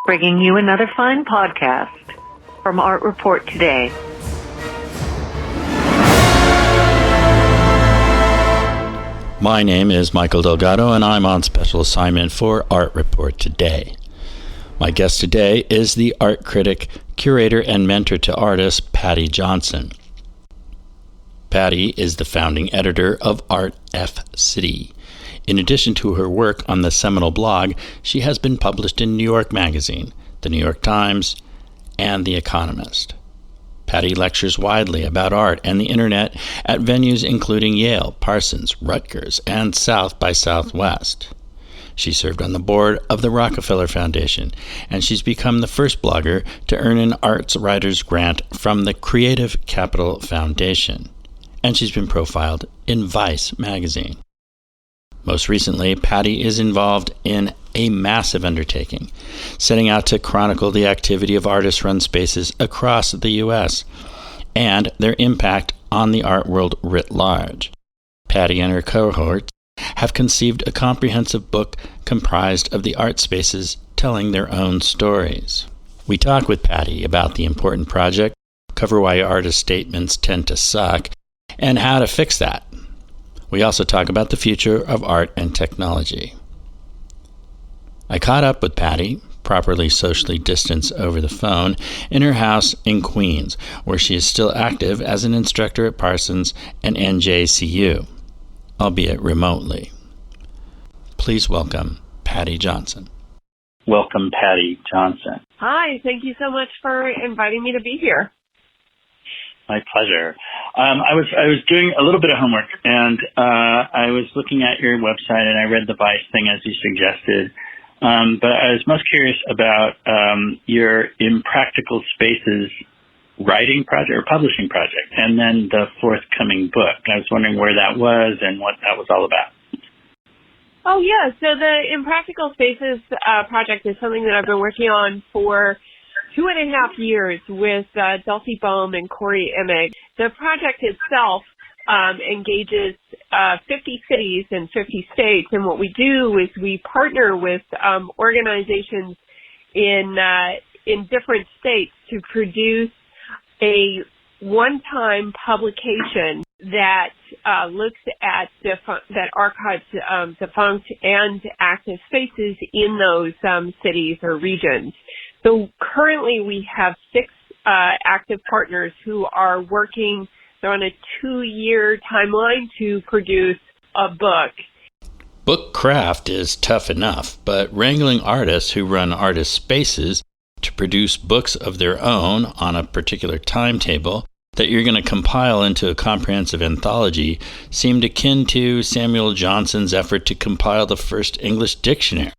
bringing you another fine podcast from Art Report Today. My name is Michael Delgado, and I'm on special assignment for Art Report Today. My guest today is the art critic, curator, and mentor to artists, Paddy Johnson. Paddy is the founding editor of Art F City. In addition to her work on the seminal blog, she has been published in New York Magazine, The New York Times, and The Economist. Paddy lectures widely about art and the internet at venues including Yale, Parsons, Rutgers, and South by Southwest. She served on the board of the Rockefeller Foundation, and she's become the first blogger to earn an Arts Writers Grant from the Creative Capital Foundation. And she's been profiled in Vice magazine. Most recently, Paddy is involved in a massive undertaking, setting out to chronicle the activity of artist-run spaces across the U.S. and their impact on the art world writ large. Paddy and her cohorts have conceived a comprehensive book comprised of the art spaces telling their own stories. We talk with Paddy about the important project, cover why artist statements tend to suck, and how to fix that. We also talk about the future of art and technology. I caught up with Paddy, properly socially distanced over the phone, in her house in Queens, where she is still active as an instructor at Parsons and NJCU, albeit remotely. Please welcome Paddy Johnson. Welcome, Paddy Johnson. Hi, thank you so much for inviting me to be here. My pleasure. I was doing a little bit of homework, and I was looking at your website, and I read the Vice thing as you suggested. But I was most curious about your Impractical Spaces writing project or publishing project, and then the forthcoming book. I was wondering where that was and what that was all about. Oh, yeah. So the Impractical Spaces project is something that I've been working on for 2.5 years with Dulcie Bohm and Corey Emig. The project itself engages 50 cities and 50 states, and what we do is we partner with organizations in different states to produce a one-time publication that looks at that archives defunct and active spaces in those cities or regions. So currently we have 6 active partners who are working. They're on a 2-year timeline to produce a book. Book craft is tough enough, but wrangling artists who run artist spaces to produce books of their own on a particular timetable that you're going to compile into a comprehensive anthology seemed akin to Samuel Johnson's effort to compile the first English dictionary.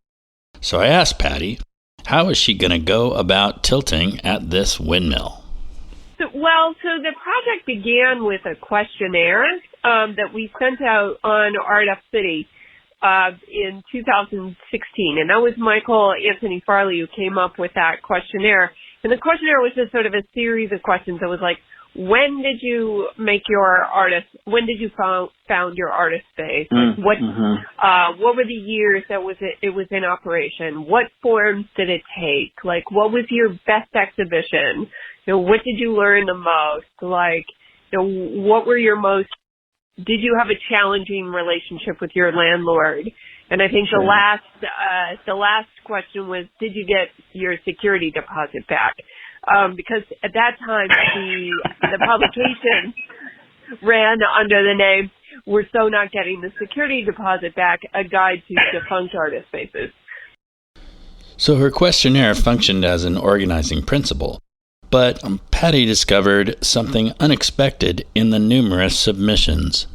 So I asked Paddy, how is she going to go about tilting at this windmill? So the project began with a questionnaire that we sent out on Art F City in 2016. And that was Michael Anthony Farley who came up with that questionnaire. And the questionnaire was just sort of a series of questions that was like, when did you when did you found your artist space? What were the years that it was in operation? What forms did it take? Like, what was your best exhibition? What did you learn the most? What were did you have a challenging relationship with your landlord? And I think the last question was, did you get your security deposit back? Because at that time, the publication ran under the name, We're So Not Getting the Security Deposit Back, a guide to defunct artist spaces. So her questionnaire functioned as an organizing principle, but Paddy discovered something unexpected in the numerous submissions.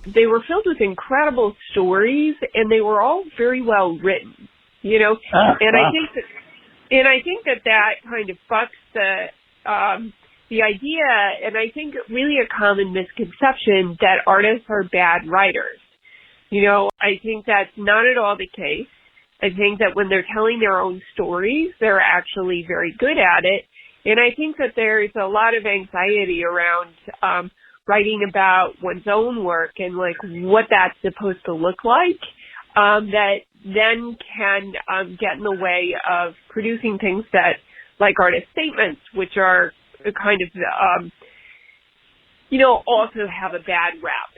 They were filled with incredible stories, and they were all very well written, I think that kind of bucks the idea, and I think really a common misconception that artists are bad writers. I think that's not at all the case. I think that when they're telling their own stories, they're actually very good at it. And I think that there's a lot of anxiety around writing about one's own work and what that's supposed to look like, that then can get in the way of producing things that, like artist statements, which are kind of, also have a bad rap.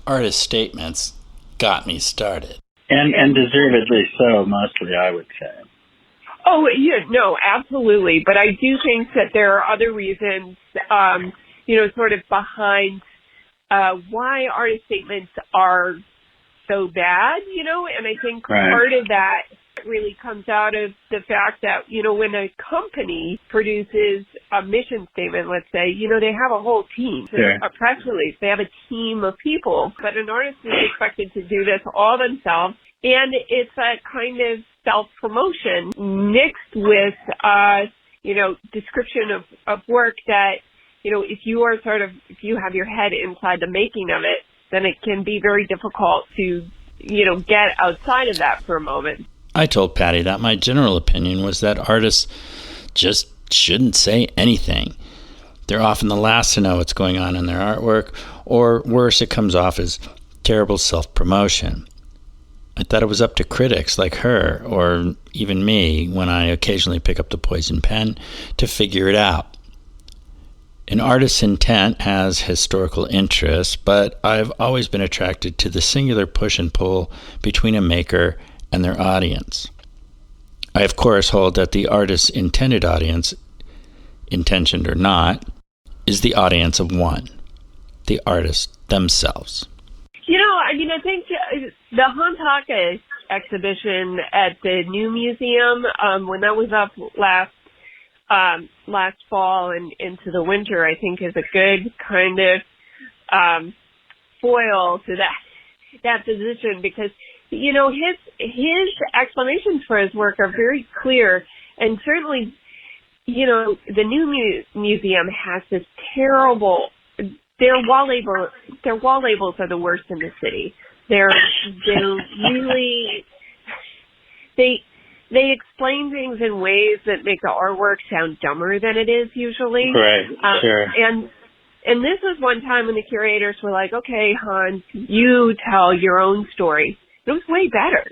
Artist statements got me started. And deservedly so, mostly, I would say. Oh, yeah, no, absolutely. But I do think that there are other reasons, sort of behind why artist statements are so bad, and I think part of that really comes out of the fact that, when a company produces a mission statement, let's say, they have a whole team, a press release, they have a team of people, but an artist is expected to do this all themselves, and it's a kind of self-promotion mixed with, description of work that, if you have your head inside the making of it, then it can be very difficult to, get outside of that for a moment. I told Paddy that my general opinion was that artists just shouldn't say anything. They're often the last to know what's going on in their artwork, or worse, it comes off as terrible self-promotion. I thought it was up to critics like her, or even me, when I occasionally pick up the poison pen, to figure it out. An artist's intent has historical interest, but I've always been attracted to the singular push and pull between a maker and their audience. I, of course, hold that the artist's intended audience, intentioned or not, is the audience of one, the artist themselves. I think the Hantaka exhibition at the New Museum, when that was up last fall and into the winter, I think is a good kind of foil to that position, because his explanations for his work are very clear, and certainly the New Museum has this terrible. Their wall labels are the worst in the city. They're really they explain things in ways that make the artwork sound dumber than it is usually. Right, sure. And this was one time when the curators were like, okay, Hans, you tell your own story. It was way better.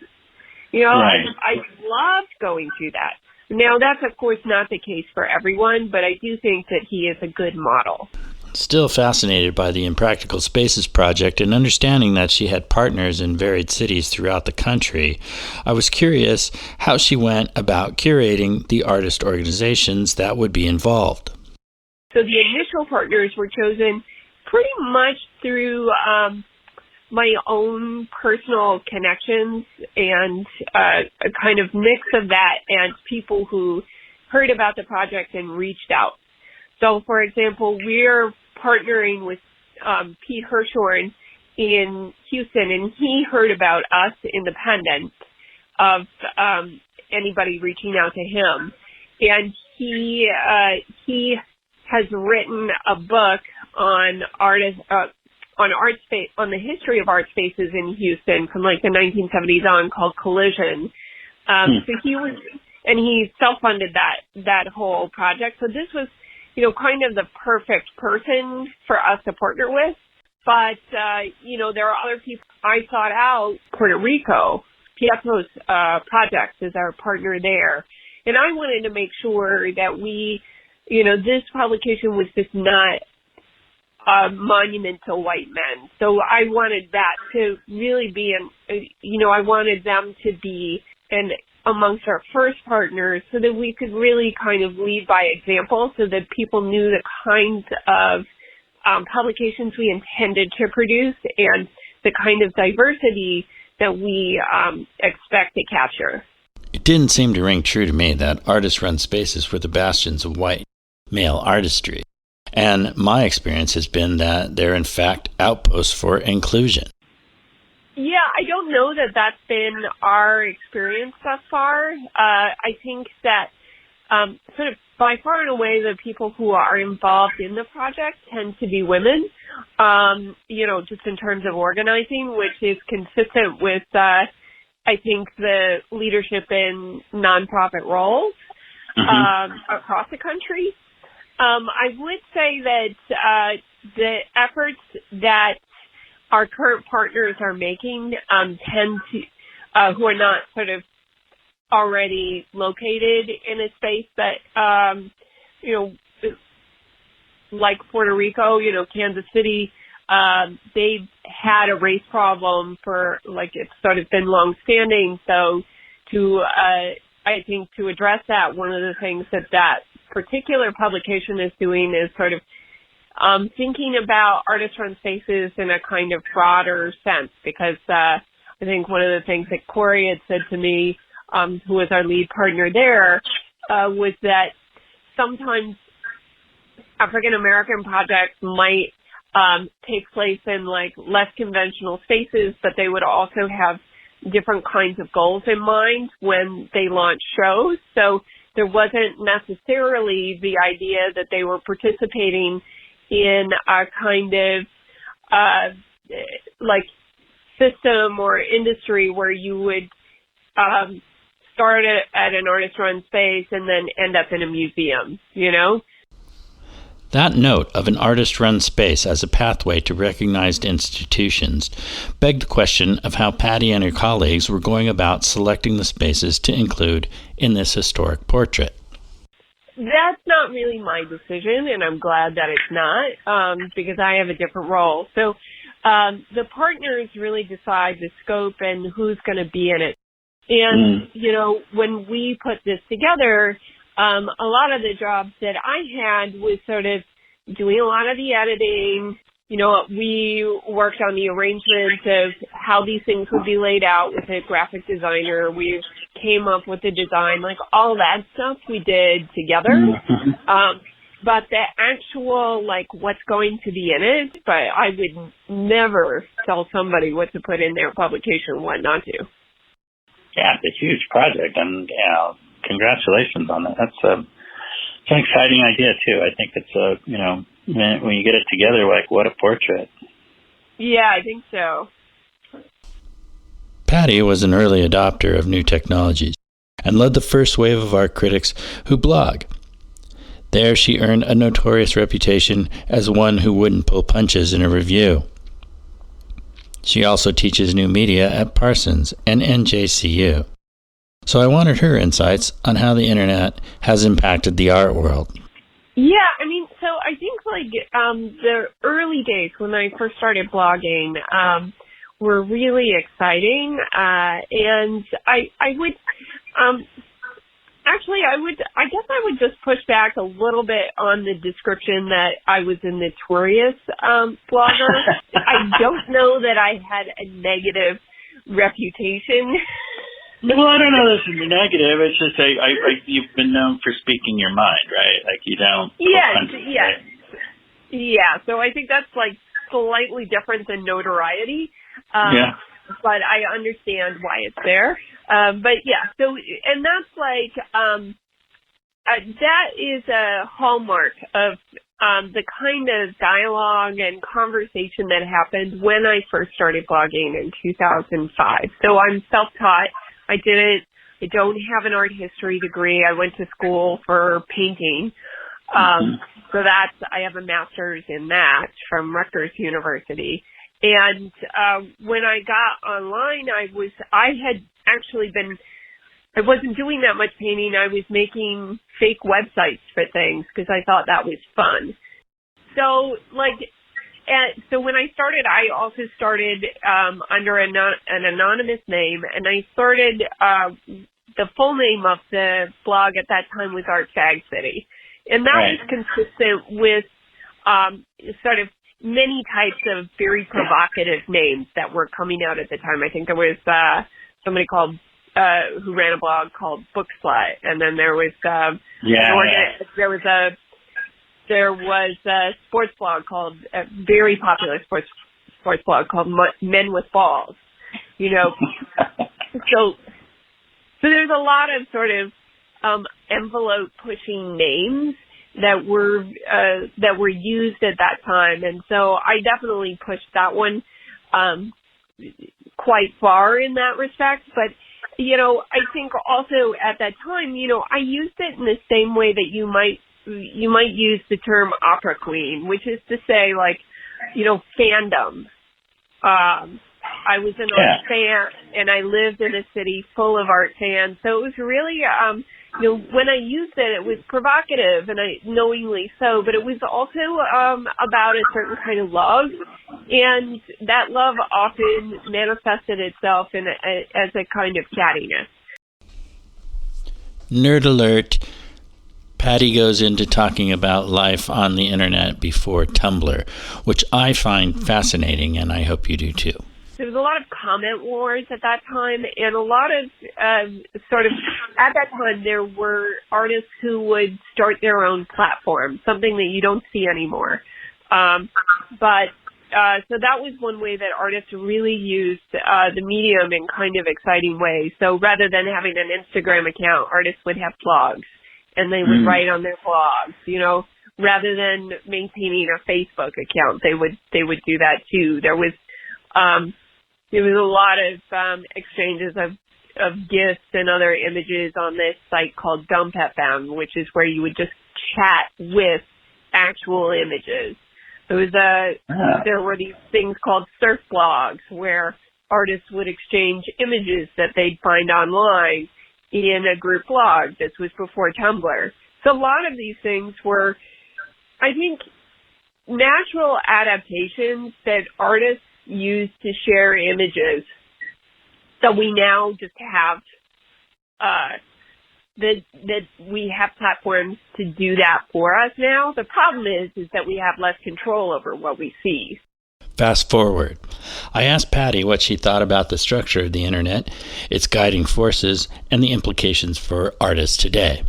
Right. I loved going through that. Now, that's, of course, not the case for everyone, but I do think that he is a good model. Still fascinated by the Impractical Spaces project and understanding that she had partners in varied cities throughout the country, I was curious how she went about curating the artist organizations that would be involved. So the initial partners were chosen pretty much through my own personal connections and a kind of mix of that and people who heard about the project and reached out. So, for example, we're partnering with Pete Hirshhorn in Houston, and he heard about us independent of anybody reaching out to him. And he has written a book on on the history of art spaces in Houston from like the 1970s on, called Collision. So he self-funded that whole project. So this was, kind of the perfect person for us to partner with. But, there are other people I sought out. Puerto Rico, Pietro's Projects is our partner there. And I wanted to make sure that we, this publication was just not a monument to white men. So I wanted that to really be I wanted them to be amongst our first partners so that we could really kind of lead by example, so that people knew the kinds of publications we intended to produce and the kind of diversity that we expect to capture. It didn't seem to ring true to me that artist-run spaces were the bastions of white male artistry. And my experience has been that they're in fact outposts for inclusion. Yeah, I don't know that that's been our experience thus far. I think that sort of by far and away the people who are involved in the project tend to be women, just in terms of organizing, which is consistent with, I think, the leadership in nonprofit roles across the country. I would say that the efforts that our current partners are making tend to who are not sort of already located in a space that, like Puerto Rico, Kansas City, they've had a race problem for, it's sort of been long-standing. So I think to address that, one of the things that particular publication is doing is sort of thinking about artist-run spaces in a kind of broader sense, because I think one of the things that Corey had said to me, who was our lead partner there, was that sometimes African-American projects might take place in less conventional spaces, but they would also have different kinds of goals in mind when they launch shows. So there wasn't necessarily the idea that they were participating in a kind of system or industry where you would start at an artist-run space and then end up in a museum, That note of an artist-run space as a pathway to recognized institutions begged the question of how Paddy and her colleagues were going about selecting the spaces to include in this historic portrait. That's not really my decision, and I'm glad that it's not, because I have a different role. So the partners really decide the scope and who's going to be in it. And, when we put this together, a lot of the jobs that I had was sort of doing a lot of the editing. We worked on the arrangement of how these things would be laid out with a graphic designer. We came up with the design, all that stuff we did together. But the actual, what's going to be in it, but I would never tell somebody what to put in their publication and what not to. Yeah, it's a huge project, and congratulations on that. It's an exciting idea too. I think it's when you get it together, what a portrait. Yeah, I think so. Paddy was an early adopter of new technologies and led the first wave of art critics who blog. There she earned a notorious reputation as one who wouldn't pull punches in a review. She also teaches new media at Parsons and NJCU. So I wanted her insights on how the internet has impacted the art world. Yeah, so I think the early days when I first started blogging were really exciting, and I would I guess I would just push back a little bit on the description that I was a notorious blogger. I don't know that I had a negative reputation. Well, I don't know this is negative. It's just you've been known for speaking your mind, right? You don't. Yes. Yeah. So I think that's slightly different than notoriety. Yeah. But I understand why it's there. But yeah, so, and that's that is a hallmark of the kind of dialogue and conversation that happened when I first started blogging in 2005. So I'm self-taught. I don't have an art history degree. I went to school for painting. So I have a master's in that from Rutgers University. And when I got online, I wasn't doing that much painting. I was making fake websites for things because I thought that was fun. So so when I started, I also started under an anonymous name, and I started the full name of the blog at that time was Art Fag City, and that was consistent with sort of many types of very provocative names that were coming out at the time. I think there was somebody called who ran a blog called Book Slut, and then there was there was a sports blog called a very popular sports blog called Men with Balls. So there's a lot of sort of envelope pushing names that were used at that time, and so I definitely pushed that one quite far in that respect. But I think also at that time, I used it in the same way that you might use the term opera queen, which is to say, fandom. I was an art fan, and I lived in a city full of art fans. So it was really, when I used it, it was provocative, and I knowingly so. But it was also about a certain kind of love, and that love often manifested itself as a kind of cattiness. Nerd alert. Paddy goes into talking about life on the internet before Tumblr, which I find fascinating, and I hope you do too. There was a lot of comment wars at that time, and a lot of at that time there were artists who would start their own platform, something that you don't see anymore. So that was one way that artists really used the medium in kind of exciting ways. So rather than having an Instagram account, artists would have blogs, and they would write on their blogs. Rather than maintaining a Facebook account, they would do that too. There was a lot of exchanges of GIFs and other images on this site called Dump FM, which is where you would just chat with actual images. There were these things called surf blogs where artists would exchange images that they'd find online in a group blog. This was before Tumblr. So a lot of these things were, I think, natural adaptations that artists use to share images. So we now just have that we have platforms to do that for us now. The problem is that we have less control over what we see. Fast forward. I asked Paddy what she thought about the structure of the internet, its guiding forces, and the implications for artists today.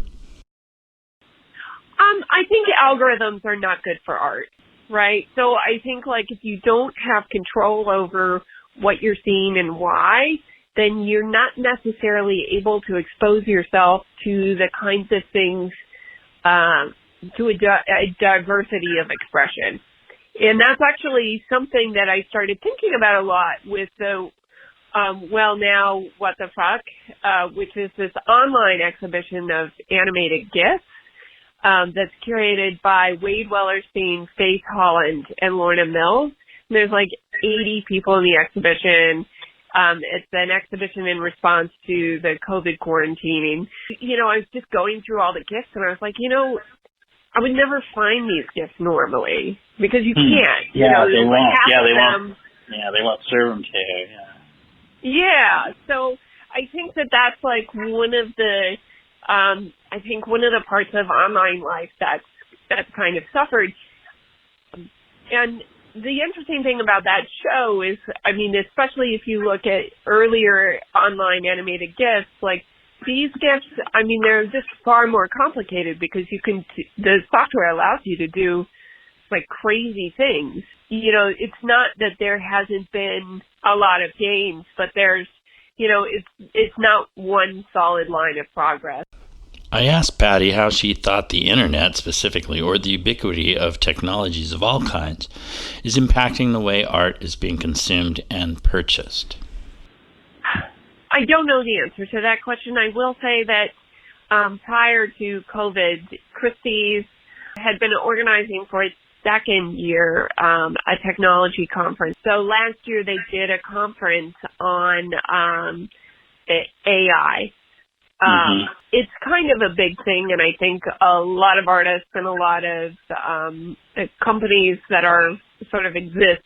I think algorithms are not good for art, right? So I think if you don't have control over what you're seeing and why, then you're not necessarily able to expose yourself to the kinds of things, to a diversity of expression. And that's actually something that I started thinking about a lot with the Now What the Fuck, which is this online exhibition of animated GIFs that's curated by Wade Wellerstein, Faith Holland, and Lorna Mills. And there's 80 people in the exhibition. It's an exhibition in response to the COVID quarantining. I was just going through all the GIFs, and I was like, I would never find these GIFs normally because you can't. They won't. They won't serve them to you. Yeah. So I think that's one of the, one of the parts of online life that's kind of suffered. And the interesting thing about that show is, especially if you look at earlier online animated GIFs, these GIFs, they're just far more complicated because the software allows you to do crazy things. It's not that there hasn't been a lot of gains, but there's, it's not one solid line of progress. I asked Paddy how she thought the internet specifically, or the ubiquity of technologies of all kinds, is impacting the way art is being consumed and purchased. I don't know the answer to that question. I will say that prior to COVID, Christie's had been organizing for its second year a technology conference. So last year they did a conference on AI. It's kind of a big thing, and I think a lot of artists and a lot of companies that are sort of exist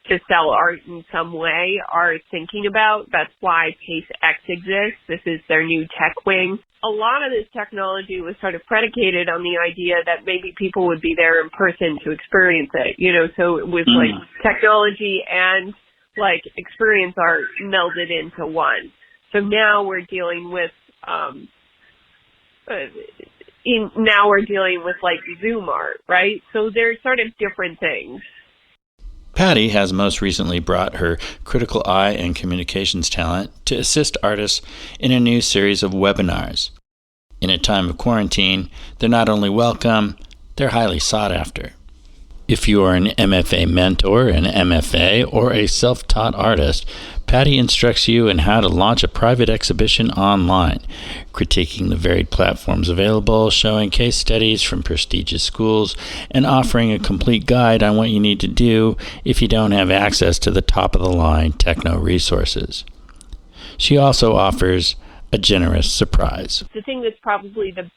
to sell art in some way are thinking about. That's why PaceX exists. This is their new tech wing. A lot of this technology was sort of predicated on the idea that maybe people would be there in person to experience it, so it was technology and experience art melded into one. So now we're dealing with Zoom art, right? So they're sort of different things. Paddy has most recently brought her critical eye and communications talent to assist artists in a new series of webinars. In a time of quarantine, they're not only welcome, they're highly sought after. If you are an MFA mentor, an MFA, or a self-taught artist, Paddy instructs you in how to launch a private exhibition online, critiquing the varied platforms available, showing case studies from prestigious schools, and offering a complete guide on what you need to do if you don't have access to the top-of-the-line techno resources. She also offers a generous surprise. The thing that's probably the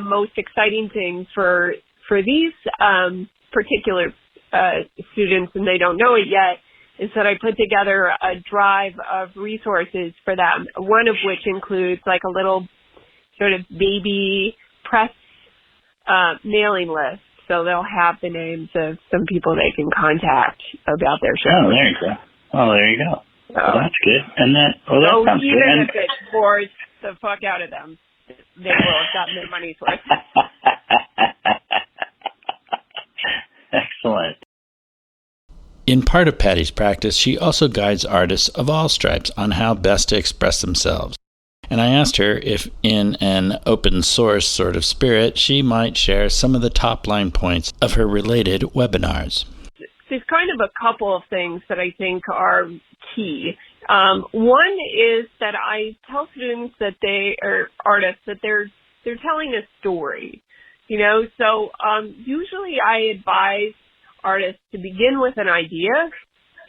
most exciting thing for these particular students, and they don't know it yet, is that I put together a drive of resources for them, one of which includes like a little sort of baby press mailing list. So they'll have the names of some people they can contact about their show. Oh, there you go. Oh, there you go. Well, that's good. And that sounds good. Even if it bores the fuck out of them, they will have gotten their money's worth. Excellent. In part of Paddy's practice, she also guides artists of all stripes on how best to express themselves. And I asked her if, in an open source sort of spirit, she might share some of the top line points of her related webinars. There's kind of a couple of things that I think are key. One is that I tell students that they are artists, that they're telling a story, so usually I advise artists to begin with an idea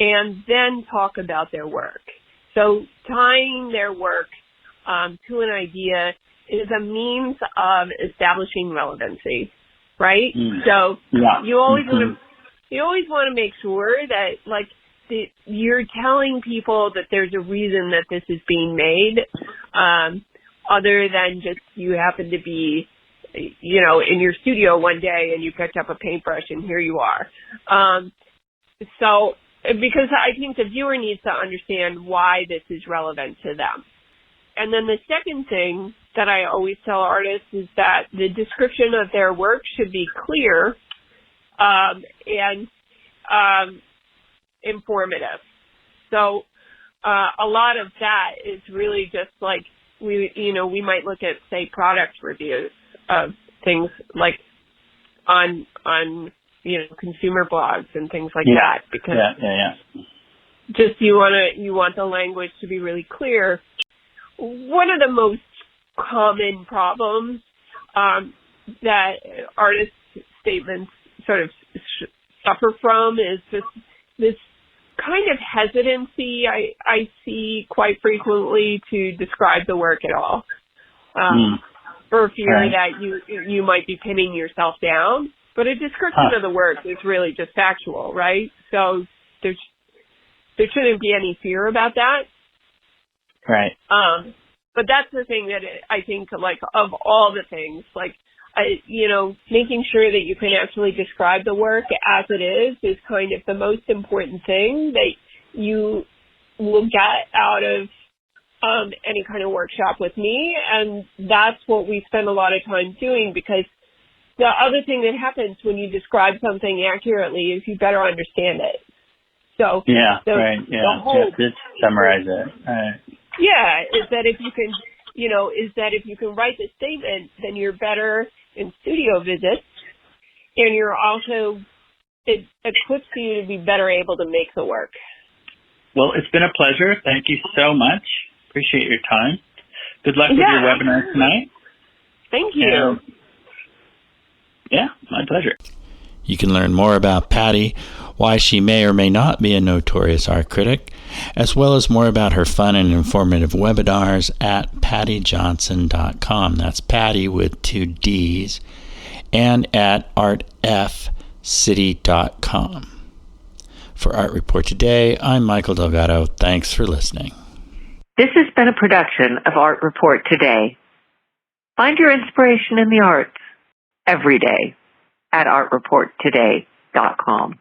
and then talk about their work. So tying their work to an idea is a means of establishing relevancy, right? So you always want to make sure that you're telling people that there's a reason that this is being made, other than just you happen to be, in your studio one day and you picked up a paintbrush and here you are. So because I think the viewer needs to understand why this is relevant to them. And then the second thing that I always tell artists is that the description of their work should be clear and informative. So a lot of that is really just like we might look at, say, product reviews of things like on consumer blogs and things like that, because just you want the language to be really clear. One of the most common problems that artist statements sort of suffer from is just this kind of hesitancy I see quite frequently to describe the work at all, for fear that you might be pinning yourself down. But a description of the work is really just factual, right? So there shouldn't be any fear about that. Right. But that's the thing that I think, like, of all the things, like, making sure that you can actually describe the work as it is kind of the most important thing that you will get out of any kind of workshop with me. And that's what we spend a lot of time doing, because the other thing that happens when you describe something accurately is you better understand it. So just summarize it. Right. Yeah, is that if you can write the statement, then you're better in studio visits, and it equips you to be better able to make the work. Well, it's been a pleasure. Thank you so much. Appreciate your time. Good luck with your webinar tonight. Thank you. My pleasure. You can learn more about Paddy, why she may or may not be a notorious art critic, as well as more about her fun and informative webinars at paddyjohnson.com. That's Paddy with 2 D's, and at artfcity.com. For Art Report Today, I'm Michael Delgado. Thanks for listening. This has been a production of Art Report Today. Find your inspiration in the arts every day at artreporttoday.com.